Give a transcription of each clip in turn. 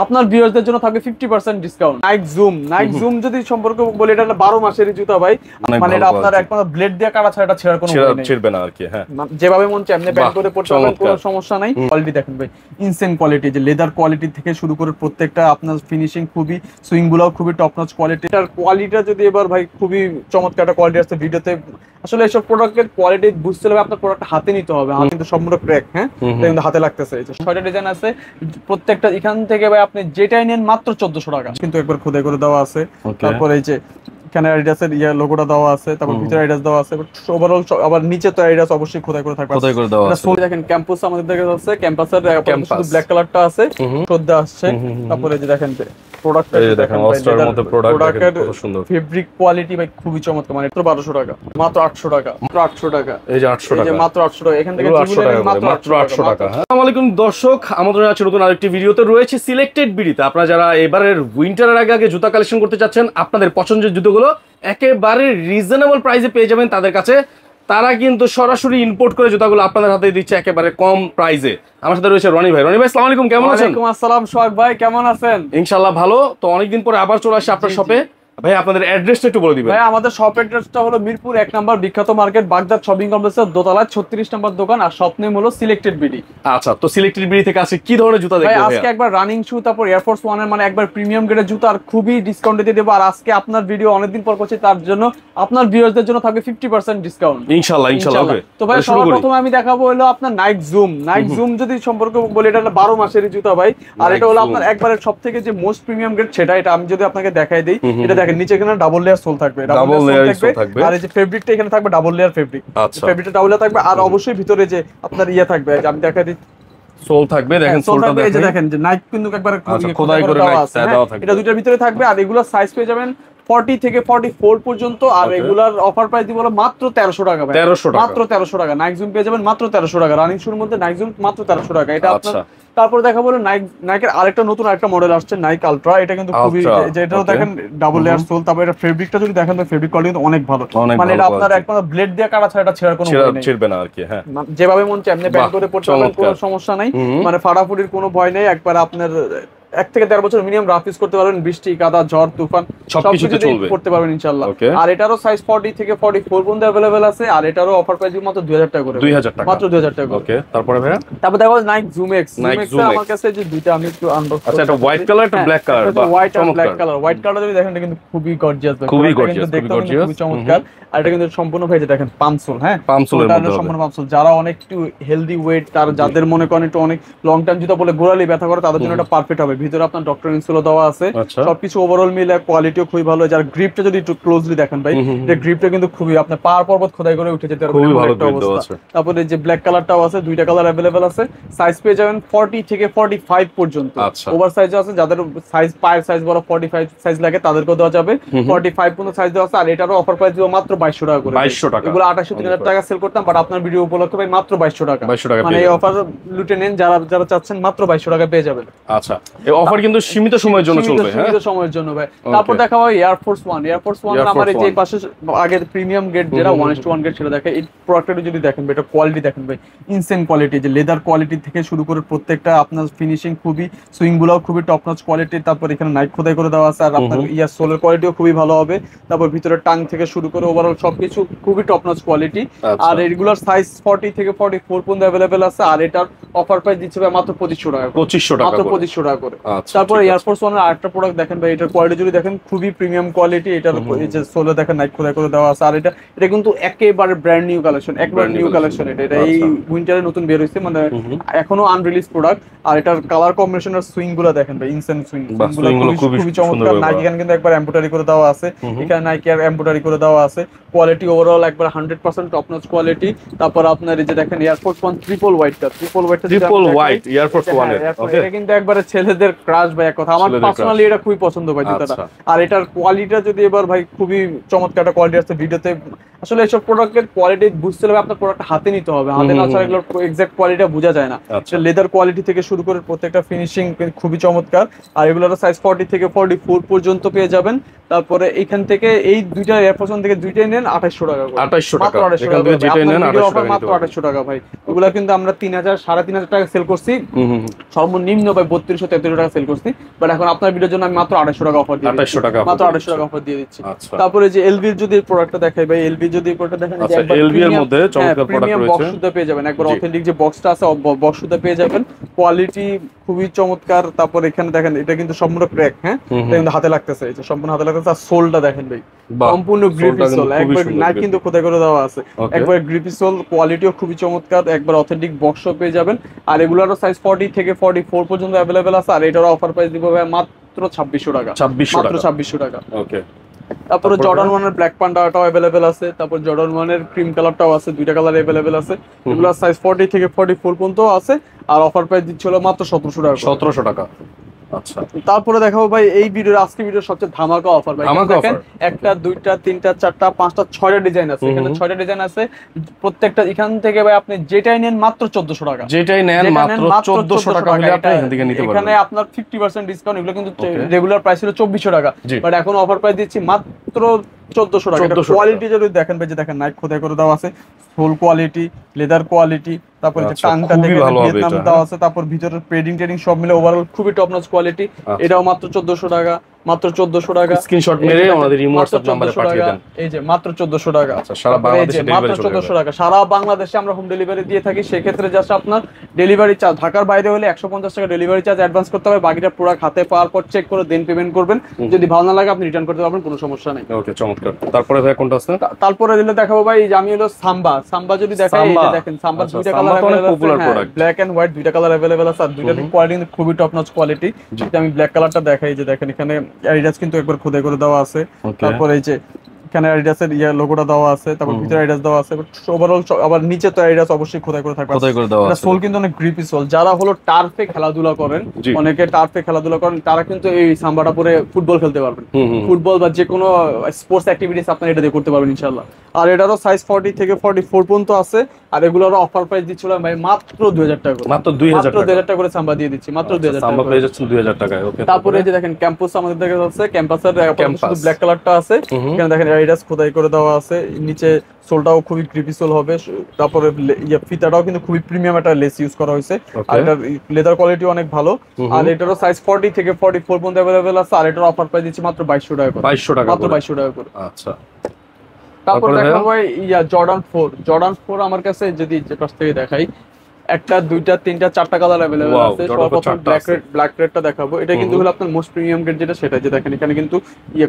আপনার ভিউয়ারদের জন্য থাকবে 50% ডিসকাউন্ট। নাইক জুম যদি সম্পর্কে বলি, এটা 12 মাসের জুতা ভাই। মানে এটা আপনার একমাত্র ব্লেড দিয়ে কাটা ছাড়া এটা ছেঁড়ার কোনো উপায় নেই, ছিড়বে না আর কি। হ্যাঁ, যেভাবে মন চায় এমনি ব্যান্ড করে পড়তে পারবেন, কোনো সমস্যা নাই। কোয়ালিটি দেখেন ভাই, ইনসেন কোয়ালিটি, যে লেদার কোয়ালিটি থেকে শুরু করে প্রত্যেকটা আপনার ফিনিশিং খুবই, সুইং গুলাও খুবই টপ নচ কোয়ালিটি। এটার কোয়ালিটিটা যদি এবার ভাই খুবই চমৎকার একটা কোয়ালিটি আসছে ভিডিওতে। আসলে এসব প্রোডাক্টের কোয়ালিটি বুঝতে হলে আপনার প্রোডাক্ট হাতে নিতে হবে। হাতে কিন্তু সম্পূর্ণ ক্র্যাক, হ্যাঁ, এটা কিন্তু হাতে লাগতেছে। এই যে 6টা ডিজাইন আছে, প্রত্যেকটা এখান থেকে ভাই আপনি যেটাই নেন মাত্র 1400 টাকা, কিন্তু একবার খোদাই করে দেওয়া আছে। তারপরে এই যে এখানে অ্যাডিডাসের লোগোটা দেওয়া আছে, তারপর ভিতরে অ্যাডিডাস দেওয়া আছে, ওভারঅল আবার নিচে তো অ্যাডিডাস অবশ্যই খোদাই করে থাকবে। এটা সোল দেখেন, ক্যাম্পাস আমাদের দেখে আছে, ক্যাম্পাসের শুধু ব্ল্যাক কালারটা আছে, শ্রদ্ধা আসছে। তারপরে এই যে দেখেন প্রোডাক্টটা, এই দেখেন অস্টারের মধ্যে প্রোডাক্টের কত সুন্দর ফেব্রিক কোয়ালিটি ভাই, খুবই চমৎকার। মানে মাত্র 1200 টাকা, মাত্র 800 টাকা, মাত্র 800 টাকা। এই যে 800 টাকা, মাত্র 800 টাকা। এখান থেকে মাত্র 800 টাকা। আসসালামু আলাইকুম দর্শক, আমন্ত্রণ আছে নতুন আরেকটি ভিডিওতে। রয়েছে সিলেক্টেড বিডিতে। আপনারা যারা এবারের উইন্টারের আগে জুতা কালেকশন করতে চাচ্ছেন, আপনাদের পছন্দের জুতোগুলো একেবারে রিজনেবল প্রাইসে পেয়ে যাবেন তাদের কাছে। তারা কিন্তু সরাসরি ইম্পোর্ট করে জুতাগুলো আপনাদের হাতে দিচ্ছে একেবারে কম প্রাইসে। আমার সাথে রয়েছে রনি ভাই। রনি ভাই, আসসালামু আলাইকুম, কেমন আছেন? ওয়ালাইকুম আসসালাম সোহাগ ভাই, কেমন আছেন? ইনশাআল্লাহ ভালো। তো অনেকদিন পরে আবার চলে আসছে আপনার শপে। ভাই আপনাদের অ্যাড্রেসটা একটু বলে দিবেন। ভাই আমাদের শপ অ্যাড্রেসটা হলো মিরপুর 1 নম্বর বিখ্যাত মার্কেট বাগদাদ শপিং কমপ্লেক্সের দোতলায় 36 নম্বর দোকান, আর শপ নেম হলো সিলেক্টেড বিডি। আচ্ছা, তো সিলেক্টেড বিডি থেকে আজকে কি ধরনের জুতা দেখবো? ভাই আজকে একবার রানিং শু, তারপর এয়ারফোর্স 1 এর মানে একবার প্রিমিয়াম গ্রেডের জুতা, আর খুবই ডিসকাউন্টে দিয়ে দেব। আর আজকে আপনার ভিডিও অনেকদিন পর করছি, তার জন্য আপনার ভিউয়ারদের জন্য থাকবে 50% ডিসকাউন্ট ইনশাআল্লাহ। ওকে, তো ভাই সবার প্রথমে আমি দেখাবো হলো আপনার নাইক জুম যদি সম্পর্কে বলি, এটা 12 মাসের জুতা ভাই। আর এটা হলো আপনার একবারে সবথেকে যে মোস্ট প্রিমিয়াম গ্রেড সেটা। এটা আমি যদি আপনাকে দেখাই দেই, এটা দেখেন নিচে এখানে ডাবল লেয়ার সোল থাকবে, ডাবল লেয়ার থাকবে। আর এই যে ফেব্রিকটা এখানে থাকবে ডাবল লেয়ার ফেব্রিক, ফেব্রিকটা ডাবল লেয়ার থাকবে। আর অবশ্যই ভিতরে যে আপনার ইয়া থাকবে, আমি দেখাই দিই, সোল থাকবে। দেখেন সোলটা দেখেন যে নাইক কিন্তু একবারে খোদাই করে দেওয়া আছে। এটা দুইটার ভিতরে থাকবে। আর এগুলো সাইজ পেয়ে যাবেন 40 থেকে 44 পর্যন্ত। আর রেগুলার অফার প্রাইস দিব মাত্র 1300 টাকা ভাই, মাত্র 1300 টাকা। নাইক জুম পেয়ে যাবেন মাত্র 1300 টাকা, রানিং শুর মধ্যে নাইক জুম মাত্র 1300 টাকা। এটা আপনার তারপর দেখাবো নাইকের আরেকটা নতুন আরেকটা মডেল আসছে, নাইক আলট্রা। এটা কিন্তু খুবই, যেটাও দেখেন ডাবল লেয়ার সোল। তারপর এটা ফেব্রিকটা যদি দেখেন, ফেব্রিক কোয়ালিটি কিন্তু অনেক ভালো। মানে এটা আপনার একমাত্র ব্লেড দিয়ে কাটা ছাড়া এটা ছেঁড়ার কোনো উপায় নেই, ছিড়বে না আর কি। হ্যাঁ, যেভাবে মন চায় এমনি ব্যান্ড করে পড়তে পারবেন, কোনো সমস্যা নাই। মানে ফাটাফুটির কোনো ভয় নেই। একবার আপনার 1 থেকে 13 বছর মিনিমাম রাফ ইউজ করতে পারবেন, বৃষ্টি কাদা ঝড় তুফান সবকিছুতে চলবে, করতে পারবেন ইনশাআল্লাহ। আর এটারও সাইজ 40 থেকে 44 পর্যন্ত अवेलेबल আছে। আর এটারও অফার প্রাইস মাত্র 2000 টাকা করে, 2000 টাকা, মাত্র 2000 টাকা। ওকে, তারপরে ভাই তারপর দেখো নাইক জুম এক্স। আমার কাছে যে দুইটা আমি একটু আনবক্স। আচ্ছা, এটা হোয়াইট কালার, এটা ব্ল্যাক কালার, বা হোয়াইট আর ব্ল্যাক কালার। হোয়াইট কালার যদি দেখেন, এটা কিন্তু খুবই গর্জিয়াস, খুবই গর্জিয়াস, খুবই চমৎকার। আর এটা কিন্তু সম্পূর্ণ ভাইজে দেখেন পামসোল। হ্যাঁ, পামসোলের মধ্যে সম্পূর্ণ পামসোল। যারা অনেক একটু হেলদি ওয়েট, তার যাদের মনে করেন একটু অনেক লং টাইম জুতা বলে গোড়ালি ব্যথা করে, তাদের জন্য এটা পারফেক্ট হবে। ভিতরে আপনার ডক্টর ইনসোল দেওয়া আছে, সবকিছু ওভারঅল মিলে কোয়ালিটিও খুবই ভালো। যার গ্রিপটা যদি একটু ক্লোজলি দেখেন ভাই, এটা গ্রিপটা কিন্তু খুবই আপনার পাহাড় পর্বত খোদাই করে উঠে যেতে পারবে, খুবই ভালো একটা অবস্থা। তারপরে যে ব্ল্যাক কালারটাও আছে, দুইটা কালার अवेलेबल আছে। সাইজ পেয়ে যাবেন 40 থেকে 45 পর্যন্ত। ওভার সাইজ আছে, যাদের সাইজ পায়ের সাইজ বড় 45 সাইজ লাগে তাদেরকেও দেওয়া যাবে। 45 পর্যন্ত সাইজ দেওয়া আছে। আর এটারও অফার প্রাইস দিব মাত্র 2200 টাকা করে। 2200 টাকা, এগুলো 2800-3000 টাকা সেল করতাম, বাট আপনার ভিডিও উপলক্ষে ভাই মাত্র 2200 টাকা। মানে এই অফার লুটে নেন যারা যারা চাচ্ছেন, মাত্র 2200 টাকা পেয়ে যাবেন। আচ্ছা, এই অফার কিন্তু সীমিত সময়ের জন্য চলবে, হ্যাঁ, সীমিত সময়ের জন্য ভাই। তারপর দেখা হয় এয়ারফোর্স 1। এয়ারফোর্স 1 আমার এই যে পাশে আগের প্রিমিয়াম গ্রেড যেটা 1:1 গ্রেড সেটা দেখে। এই প্রোডাক্টটা যদি দেখেন ভাই, এটা কোয়ালিটি দেখেন ভাই, ইনসেন কোয়ালিটি, যে লেদার কোয়ালিটি থেকে শুরু করে প্রত্যেকটা আপনার ফিনিশিং খুবই, সুইং গুলাও খুবই টপ নচ কোয়ালিটি। তারপর এখানে নাইক খোদাই করে দেওয়া আছে। আর আপনার ইয়ার সোলের কোয়ালিটিও খুবই ভালো হবে। তারপর ভিতরে টাং থেকে শুরু করে ওভারঅল সবকিছু খুবই টপ নচ কোয়ালিটি। আর রেগুলার সাইজ 40 থেকে 44 পর্যন্ত अवेलेबल আছে। আর এটার অফার প্রাইস দিচ্ছে ভাই মাত্র 2500 টাকা, 2500 টাকা, মাত্র 2500 টাকা করে। তারপর এয়ারফোর্স 1 এর আরেকটা প্রোডাক্ট দেখেন ভাই, এটার কোয়ালিটি যদি দেখেন খুবই প্রিমিয়াম কোয়ালিটি। এটার এই যে সোলে দেখেন নাইক খোদাই করে দেওয়া আছে। আর এটা কিন্তু একেবারে ব্র্যান্ড নিউ কালেকশন, একবার নিউ কালেকশন। এটা এই উইন্টারে নতুন বের হইছে, মানে এখনো আনরিলিজ প্রোডাক্ট। আর এটার কালার কম্বিনেশনের সুইং গুলো দেখেন ভাই, ইনসেন সুইং গুলো খুবই চমৎকার। নাইক এখানে কিন্তু একবার এমব্রয়ডারি করে দেওয়া আছে, এখানে নাইক এর এমব্রয়ডারি করে দেওয়া আছে। কোয়ালিটি ওভারঅল একবার 100% টপ নচ কোয়ালিটি। তারপর আপনার এই যে দেখেন এয়ারফোর্স 1 ট্রিপল হোয়াইটটা, ট্রিপল হোয়াইট এয়ারফোর্স 1 এর। ওকে, এটা কিন্তু একবারে ছেলেদের ক্রাশ ভাই, এক কথা। আমার পার্সোনালি এটা খুবই পছন্দ ভাই জুতাটা। আর এটার কোয়ালিটিটা যদি এবার ভাই খুবই চমৎকার একটা কোয়ালিটি আসছে ভিডিওতে। আসলে এসব প্রোডাক্টের কোয়ালিটি বুঝতে হলে আপনার প্রোডাক্ট হাতে নিতে হবে, হাতে না ছাড়া এগুলোর এক্সাক্ট কোয়ালিটিটা বোঝা যায় না। লেদার কোয়ালিটি থেকে শুরু করে প্রত্যেকটা ফিনিশিং খুবই চমৎকার। আর এগুলোর সাইজ 40 থেকে 44 পর্যন্ত পেয়ে যাবেন তারপরে এখান থেকে এই দুইটা এয়ারফোর্স ওয়ান থেকে দুইটাই নেন 2800 টাকা করে, 2800 টাকা, মাত্র 2800 এখান থেকে টাকা যেটাই নেন 2800 টাকা, মাত্র 2800 টাকা ভাই। এগুলা কিন্তু আমরা 3000 3500 টাকা সেল করছি, সর্বনিম্ন ভাই 3200 3300 টাকা সেল করছি, বাট এখন আপনার ভিডিওর জন্য আমি মাত্র 2800 টাকা অফার দিয়ে দিচ্ছি, 2800 টাকা মাত্র 2800 টাকা অফার দিয়ে দিচ্ছি। আচ্ছা। তারপরে যে এলভি এর যদি প্রোডাক্টটা দেখাই ভাই, এলভি যদি প্রোডাক্টটা দেখেন যে একবার এলভি এর মধ্যে চমৎকার প্রোডাক্ট প্রিমিয়াম রয়েছে, বক্স সুতা পেয়ে যাবেন, একবার অথেন্টিক যে বক্সটা আছে বক্স সুতা পেয়ে যাবেন, কোয়ালিটি খুবই চমৎকার। তারপর এখানে দেখেন এটা কিন্তু সম্পূর্ণ ক্র্যাক, হ্যাঁ এটা কিন্তু হাতে লাগতেছে, এই যে সম্পূর্ণ হাতে লাগতেছে, আর সোলটা দেখেন ভাই সম্পূর্ণ গ্রিপি সোল, একবার না কিন্তু খোদাই করে দেওয়া আছে, একবার গ্রিপি সোল, কোয়ালিটিও খুবই চমৎকার, একবার অথেন্টিক বক্সও পেয়ে যাবেন। আর এগুলোরও সাইজ 40 থেকে 44 পর্যন্ত अवेलेबल আছে, আর এটারও অফার প্রাইস দিব ভাই মাত্র 2600 টাকা, মাত্র 2600 টাকা। ওকে। তারপরে জর্ডান 1 এর ব্ল্যাক পান্ডাটাও अवेलेबल আছে, তারপর জর্ডান 1 এর ক্রিম কালারটাও আছে, দুইটা কালার अवेलेबल আছে, এগুলো সাইজ 40 থেকে 44 পর্যন্ত আছে, আর অফার প্রাইস দিচ্ছিল মাত্র 1700 টাকা, 1700 টাকা। আচ্ছা, তারপরে দেখাবো ভাই এই ভিডিওর আজকে ভিডিওর সবচেয়ে ধামাকা অফার ভাই, দেখেন একটা দুইটা তিনটা চারটা পাঁচটা ছয়টা ডিজাইন আছে, এখানে ছয়টা ডিজাইন আছে, প্রত্যেকটা এখান থেকে ভাই আপনি যেটাই নেন মাত্র 1400 টাকা, যেটাই নেন মাত্র 1400 টাকা হলে আপনি এখান থেকে নিতে পারবেন। এখানে আপনার 50% ডিসকাউন্ট, এগুলো কিন্তু রেগুলার প্রাইস ছিল 2400 টাকা, বাট এখন অফার প্রাইস দিচ্ছি মাত্র 1400 টাকা। কোয়ালিটি যদি দেখেন ভাই, যে দেখেন নাইক খোদাই করে দেওয়া আছে, ফুল কোয়ালিটি, লেদার কোয়ালিটি, তারপর যে টানটা দেখেন ভিয়েতনাম দেওয়া আছে, তারপর ভিতরের পেডিং টেডিং সব মিলে ওভারঅল খুবই টপ নচ কোয়ালিটি, এটাও মাত্র 1400 টাকা, মাত্র 1400 টাকা। স্ক্রিনশট মেরে আমাদের হোয়াটসঅ্যাপ নম্বরে পাঠিয়ে দেন, এই যে মাত্র 1400 টাকা। আচ্ছা, সারা বাংলাদেশে মাত্র 1400 টাকা, সারা বাংলাদেশে আমরা হোম ডেলিভারি দিয়ে থাকি। সেক্ষেত্রে জাস্ট আপনার ডেলিভারি চার্জ, ঢাকার বাইরে হলে 150 টাকা ডেলিভারি চার্জ অ্যাডভান্স করতে হবে, বাকিটা পুরো হাতে পাওয়ার পর চেক করে দেন পেমেন্ট করবেন, যদি ভালো না লাগে আপনি রিটার্ন করতে পারবেন, কোনো সমস্যা নেই। ওকে, চমৎকার। তারপরে ভাই কোনটা আছে? তারপরে দিলে দেখাবো ভাই, যে আমি হলো সাম্বা যদি দেখাই, এই যে দেখেন সাম্বা দুইটা কালার अवेलेबल আছে, ব্ল্যাক এন্ড হোয়াইট দুইটা কালার अवेलेबल আছে, আর দুইটার কোয়ালিটি কিন্তু খুবই টপ নচ কোয়ালিটি। যেটা আমি ব্ল্যাক কালারটা দেখাই, যে দেখেন এখানে অ্যাডিডাস কিন্তু একবার খোদাই করে দেওয়া আছে, তারপর এই যে এখানে অ্যাডিডাস এর লোগোটা দেওয়া আছে, তারপর ভিতরে অ্যাডিডাস দেওয়া আছে, ওভারঅল আবার নিচে তো অ্যাডিডাস অবশ্যই খোদাই করে থাকবে, এটা সোল কিন্তু অনেক গ্রিপি সোল। যারা হলো টার্ফে খেলাধুলা করেন, অনেকে টার্ফে খেলাধুলা করেন, তারা কিন্তু এই সাম্বাটা পরে ফুটবল খেলতে পারবেন, ফুটবল বা যে কোনো স্পোর্টস অ্যাক্টিভিটিস আপনারা এটা দিয়ে করতে পারবেন ইনশাআল্লাহ। আর এটারও সাইজ 40 থেকে 44 পর্যন্ত আছে, আর এগুলোরও অফার প্রাইস দিচ্ছিলাম ভাই মাত্র 2000 টাকা করে, মাত্র 2000 টাকা করে সাম্বা দিয়ে দিচ্ছি, মাত্র 2000 টাকা সাম্বা পেয়ে যাচ্ছেন 2000 টাকায়। ওকে। তারপরে যে দেখেন ক্যাম্পাস আমাদের দেখা যাচ্ছে, ক্যাম্পাসের শুধু ব্ল্যাক কালারটা আছে, এখানে দেখেন অ্যাডিডাস খোদাই করে দেওয়া আছে, নিচে সোলটাও খুবই গ্রিপি সোল হবে, তারপরে ফিতাটাও কিন্তু খুবই প্রিমিয়াম একটা লেস ইউজ করা হয়েছে, আর এটার লেদার কোয়ালিটি অনেক ভালো, আর এটারও সাইজ 40 থেকে 44 পর্যন্ত अवेलेबल আছে, আর এটার অফার প্রাইস দিচ্ছি মাত্র 2200 টাকা করে, 2200 টাকা, মাত্র 2200 টাকা করে। আচ্ছা। তারপর দেখাবো জর্ডান 4 আমার কাছে যদি যে পাশ থেকে দেখাই, একটা দুইটা তিনটা চারটা কালার अवेलेबल আছে। সর্বপ্রথম ব্ল্যাক রেডটা দেখাবো, এটা কিন্তু হলো আপনার মোস্ট প্রিমিয়াম গ্রেড যেটা, সেটা যে দেখেন এখানে কিন্তু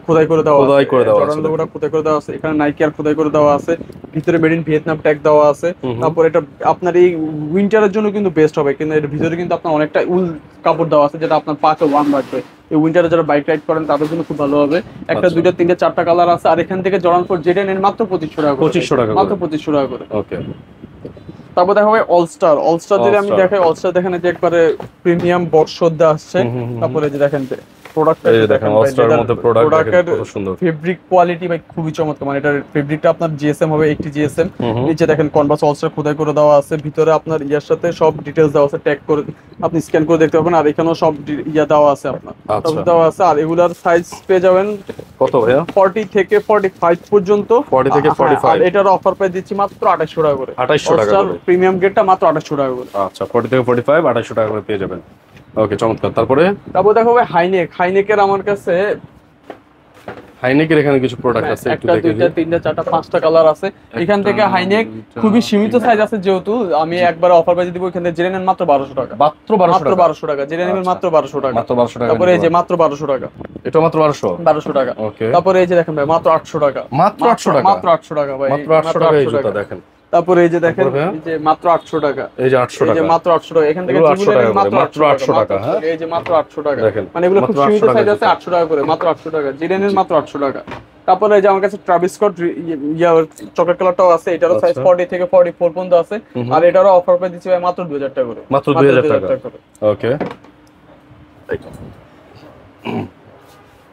খোদাই করে দেওয়া আছে, জর্ডান লোগোটা খোদাই করে দেওয়া আছে, এখানে নাইকি আর খোদাই করে দেওয়া আছে, ভিতরে মেড ইন ভিয়েতনাম ট্যাগ দেওয়া আছে। তারপর এটা আপনার এই উইন্টারের জন্য কিন্তু বেস্ট হবে, কিন্তু এর ভিতরে কিন্তু আপনার অনেকটা উল কাপড় দেওয়া আছে, যেটা আপনার পাকে ওয়ার্ম রাখবে, এই উইন্টারে যারা বাইক রাইড করেন তাদের জন্য খুব ভালো হবে। একটা দুইটা তিনটা চারটা কালার আছে, আর এখান থেকে জর্ডান 4 যেটা নেন মাত্র 2500 টাকা, 2500 টাকা, মাত্র 2500 টাকা করে। ওকে। তারপর দেখা হবে অলস্টার যদি আমি দেখাই, অলস্টার দেখেন যে একবারে প্রিমিয়াম বক্স সদ্যা আসছে, তারপরে যে দেখেন ফেব্রিক কোয়ালিটি ভাই খুবই চমৎকার, মানে এটার ফেব্রিকটা আপনার জিএসএম হবে, একটি জিএসএম, নিচে দেখেন কনভার্স অলস্টার খোদাই করে দেওয়া আছে, ভিতরে আপনার ইয়ার সাথে সব ডিটেইলস দেওয়া আছে, ট্যাগ করে আপনি স্ক্যান করে দেখতে পাবেন, আর এখানেও সব ইয়া দেওয়া আছে আপনার, সব দেওয়া আছে। আর এগুলার সাইজ পেয়ে যাবেন কত ভাইয়া? 40 থেকে 45 পর্যন্ত, 40 থেকে 45, আর এটার অফার প্রাইস দিচ্ছি মাত্র 2800 টাকা করে, 2800 টাকা করে প্রিমিয়াম গ্রেডটা মাত্র 2800 টাকা করে। আচ্ছা, 40 থেকে 45 2800 টাকা করে পেয়ে যাবেন। ওকে, চমৎকার। তারপর দেখো ভাই হাইনেকের আমার কাছে হাইনেকের এখানে কিছু প্রোডাক্ট আছে, একটু দেখে দুইটা তিনটা চারটা পাঁচটা কালার আছে, এখান থেকে হাইনেক খুবই সীমিত সাইজ আছে, যেহেতু আমি একবার অফার প্রাইস দিব, এখানে জেনে নেন মাত্র 1200 টাকা, মাত্র 1200 টাকা জেনে নেবেন, মাত্র 1200 টাকা, মাত্র 1200 টাকা। তারপরে এই যে মাত্র 1200 টাকা, এটা মাত্র 1200 টাকা। ওকে। তারপরে এই যে দেখেন ভাই মাত্র 800 টাকা, মাত্র 800 টাকা, মাত্র 800 টাকা ভাই, মাত্র 800 টাকা এই জুতা দেখেন। তারপরে এই যে দেখেন এই যে মাত্র 800 টাকা, এই যে 800 টাকা, এই যে মাত্র 800 টাকা, এখান থেকে মাত্র 800 টাকা, হ্যাঁ এই যে মাত্র 800 টাকা, মানে এগুলো খুব সীমিত সাইজ আছে, 800 টাকা করে, মাত্র 800 টাকা জেনে নেন, মাত্র 800 টাকা। তারপরে এই যে আমার কাছে ট্রাভিস স্কট চকলেট কালারটাও আছে, এটারও সাইজ 40 থেকে 44 পর্যন্ত আছে, আর এটারও অফার প্রাইস দিচ্ছি ভাই মাত্র 2000 টাকা করে, মাত্র 2000 টাকা করে। ওকে।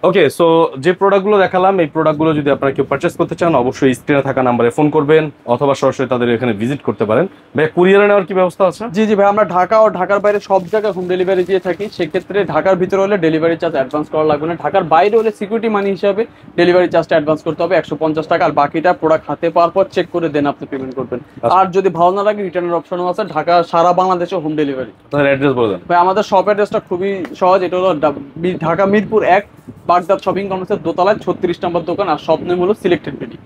ওকে, সো যে প্রোডাক্টগুলো দেখালাম এই প্রোডাক্টগুলো যদি আপনারা কেউ পারচেস করতে চান অবশ্যই স্ক্রিনে থাকা নাম্বারে ফোন করবেন অথবা সরাসরি তাদের এখানে ভিজিট করতে পারেন। ভাই কুরিয়ারে নেওয়ার কি ব্যবস্থা আছে? জি জি ভাই, আমরা ঢাকা ও ঢাকার বাইরে সব জায়গায় হোম ডেলিভারি দিয়ে থাকি। সেক্ষেত্রে ঢাকার ভিতরে হলে ডেলিভারি চার্জ অ্যাডভান্স করা লাগবে না, ঢাকার বাইরে হলে সিকিউরিটি মানি হিসাবে ডেলিভারি চার্জটা অ্যাডভান্স করতে হবে 150 টাকা, আর বাকিটা প্রোডাক্ট হাতে পাওয়ার পর চেক করে দেন আপনি পেমেন্ট করবেন। আর যদি ভালো না লাগে রিটার্নের অপশনও আছে, ঢাকা সারা বাংলাদেশে হোম ডেলিভারি। তাদের অ্যাড্রেস বলে দেন ভাই আমাদের শপ অ্যাড্রেসটা খুবই সহজ, এটা হলো ঢাকা মিরপুর 1 বাগদাদ শপিং কমপ্লেক্সের দোতলায় 36 নম্বর দোকান, আর শপ নেম হলো সিলেক্টেড বিডি।